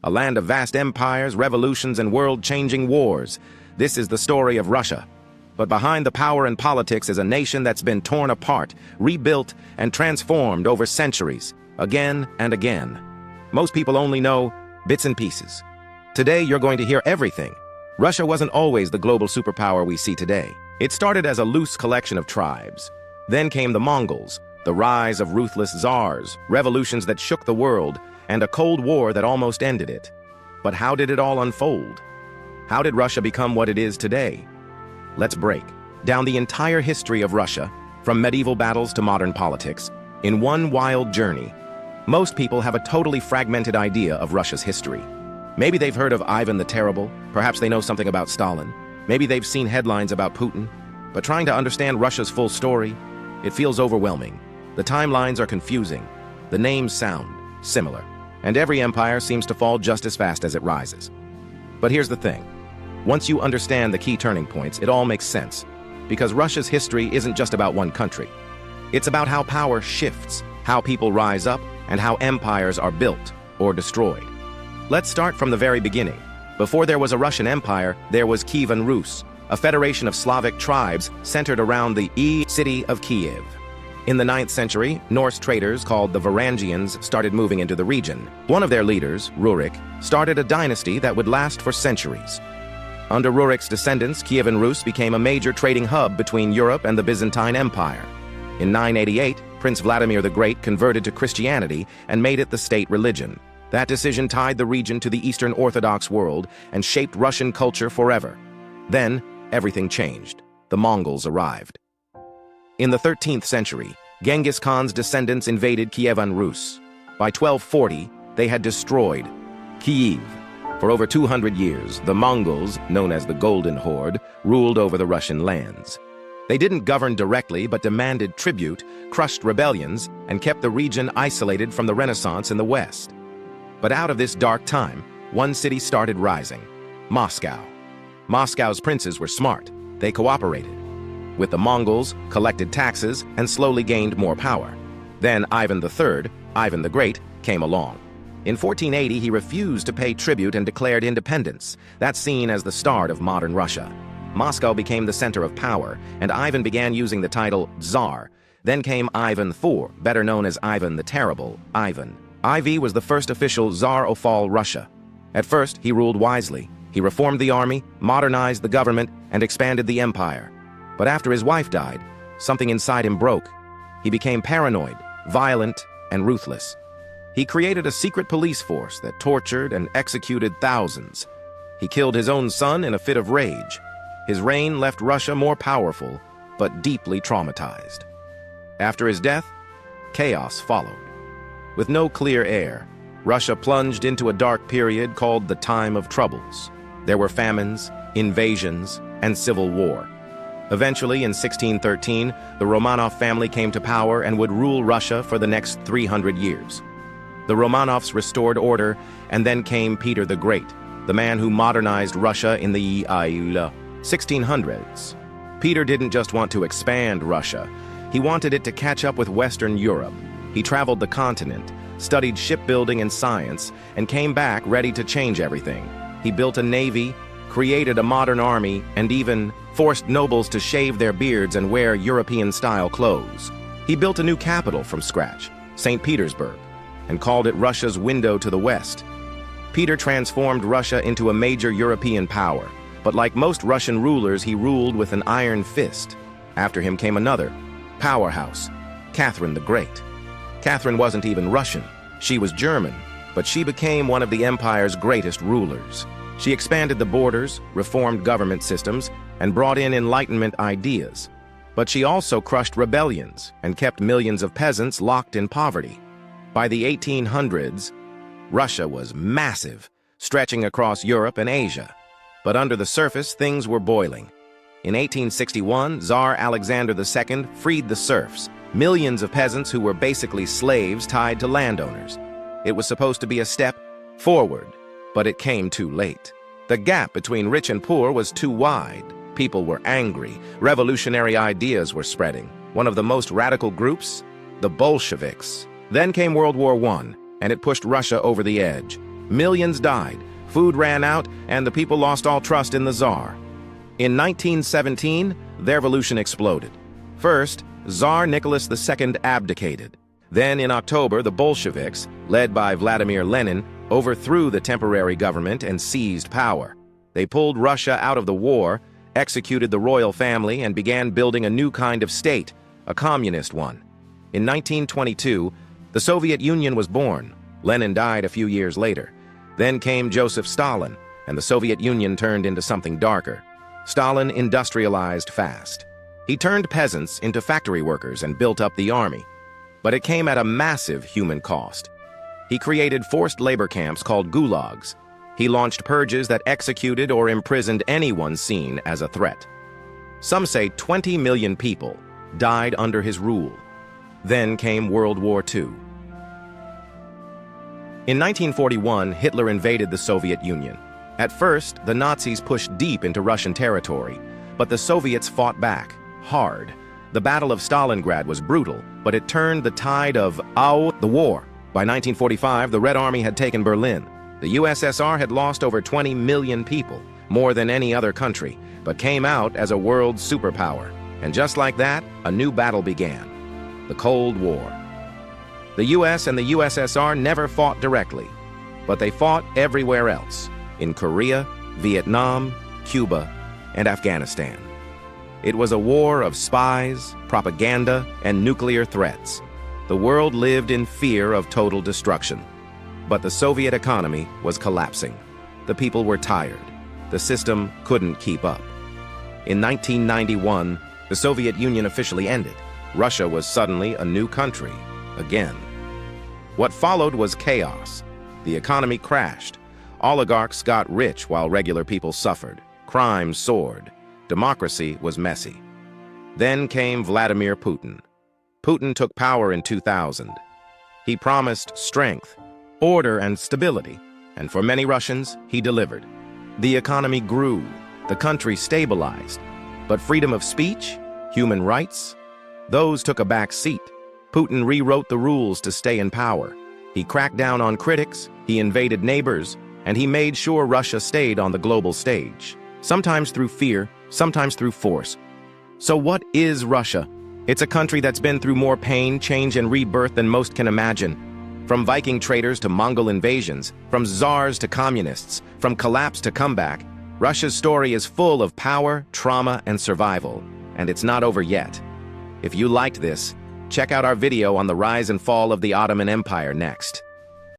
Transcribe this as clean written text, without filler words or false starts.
a land of vast empires, revolutions, and world-changing wars. This is the story of Russia. But behind the power and politics is a nation that's been torn apart, rebuilt, and transformed over centuries, again and again. Most people only know bits and pieces. Today, you're going to hear everything. Russia wasn't always the global superpower we see today. It started as a loose collection of tribes. Then came the Mongols, the rise of ruthless Tsars, revolutions that shook the world, and a Cold War that almost ended it. But how did it all unfold? How did Russia become what it is today? Let's break down the entire history of Russia, from medieval battles to modern politics, in one wild journey. Most people have a totally fragmented idea of Russia's history. Maybe they've heard of Ivan the Terrible, perhaps they know something about Stalin, maybe they've seen headlines about Putin, but trying to understand Russia's full story, it feels overwhelming. The timelines are confusing, the names sound similar, and every empire seems to fall just as fast as it rises. But here's the thing. Once you understand the key turning points, it all makes sense. Because Russia's history isn't just about one country. It's about how power shifts, how people rise up, and how empires are built or destroyed. Let's start from the very beginning. Before there was a Russian empire, there was Kievan Rus, a federation of Slavic tribes centered around the city of Kiev. In the 9th century, Norse traders called the Varangians started moving into the region. One of their leaders, Rurik, started a dynasty that would last for centuries. Under Rurik's descendants, Kievan Rus became a major trading hub between Europe and the Byzantine Empire. In 988, Prince Vladimir the Great converted to Christianity and made it the state religion. That decision tied the region to the Eastern Orthodox world and shaped Russian culture forever. Then, everything changed. The Mongols arrived. In the 13th century, Genghis Khan's descendants invaded Kievan Rus. By 1240, they had destroyed Kiev. For over 200 years, the Mongols, known as the Golden Horde, ruled over the Russian lands. They didn't govern directly but demanded tribute, crushed rebellions, and kept the region isolated from the Renaissance in the West. But out of this dark time, one city started rising: Moscow. Moscow's princes were smart. They cooperated with the Mongols, collected taxes, and slowly gained more power. Then Ivan III, Ivan the Great, came along. In 1480, he refused to pay tribute and declared independence. That's seen as the start of modern Russia. Moscow became the center of power, and Ivan began using the title Tsar. Then came Ivan IV, better known as Ivan the Terrible, Ivan. IV was the first official Tsar of all Russia. At first, he ruled wisely. He reformed the army, modernized the government, and expanded the empire. But after his wife died, something inside him broke. He became paranoid, violent, and ruthless. He created a secret police force that tortured and executed thousands. He killed his own son in a fit of rage. His reign left Russia more powerful, but deeply traumatized. After his death, chaos followed. With no clear heir, Russia plunged into a dark period called the Time of Troubles. There were famines, invasions, and civil war. Eventually, in 1613, the Romanov family came to power and would rule Russia for the next 300 years. The Romanovs restored order, and then came Peter the Great, the man who modernized Russia in the 1600s. Peter didn't just want to expand Russia. He wanted it to catch up with Western Europe. He traveled the continent, studied shipbuilding and science, and came back ready to change everything. He built a navy, created a modern army, and even forced nobles to shave their beards and wear European-style clothes. He built a new capital from scratch, St. Petersburg, and called it Russia's window to the West. Peter transformed Russia into a major European power, but like most Russian rulers, he ruled with an iron fist. After him came another powerhouse, Catherine the Great. Catherine wasn't even Russian. She was German, but she became one of the empire's greatest rulers. She expanded the borders, reformed government systems, and brought in Enlightenment ideas. But she also crushed rebellions and kept millions of peasants locked in poverty. By the 1800s, Russia was massive, stretching across Europe and Asia. But under the surface, things were boiling. In 1861, Tsar Alexander II freed the serfs, millions of peasants who were basically slaves tied to landowners. It was supposed to be a step forward, but it came too late. The gap between rich and poor was too wide. People were angry. Revolutionary ideas were spreading. One of the most radical groups, the Bolsheviks. Then came World War I, and it pushed Russia over the edge. Millions died, food ran out, and the people lost all trust in the Tsar. In 1917, their revolution exploded. First, Tsar Nicholas II abdicated. Then, in October, the Bolsheviks, led by Vladimir Lenin, overthrew the temporary government and seized power. They pulled Russia out of the war, executed the royal family, and began building a new kind of state, a communist one. In 1922, the Soviet Union was born. Lenin died a few years later. Then came Joseph Stalin, and the Soviet Union turned into something darker. Stalin industrialized fast. He turned peasants into factory workers and built up the army. But it came at a massive human cost. He created forced labor camps called gulags. He launched purges that executed or imprisoned anyone seen as a threat. Some say 20 million people died under his rule. Then came World War II. In 1941, Hitler invaded the Soviet Union. At first, the Nazis pushed deep into Russian territory, but the Soviets fought back, hard. The Battle of Stalingrad was brutal, but it turned the tide of the war. By 1945, the Red Army had taken Berlin. The USSR had lost over 20 million people, more than any other country, but came out as a world superpower. And just like that, a new battle began. The Cold War. The US and the USSR never fought directly, but they fought everywhere else, in Korea, Vietnam, Cuba, and Afghanistan. It was a war of spies, propaganda, and nuclear threats. The world lived in fear of total destruction. But the Soviet economy was collapsing. The people were tired. The system couldn't keep up. In 1991, the Soviet Union officially ended. Russia was suddenly a new country, again. What followed was chaos. The economy crashed. Oligarchs got rich while regular people suffered. Crime soared. Democracy was messy. Then came Vladimir Putin. Putin took power in 2000. He promised strength, order, and stability, and for many Russians, he delivered. The economy grew, the country stabilized, but freedom of speech, human rights, those took a back seat. Putin rewrote the rules to stay in power. He cracked down on critics, he invaded neighbors, and he made sure Russia stayed on the global stage, sometimes through fear, sometimes through force. So what is Russia? It's a country that's been through more pain, change, and rebirth than most can imagine. From Viking traders to Mongol invasions, from czars to communists, from collapse to comeback, Russia's story is full of power, trauma, and survival, and it's not over yet. If you liked this, check out our video on the rise and fall of the Ottoman Empire next.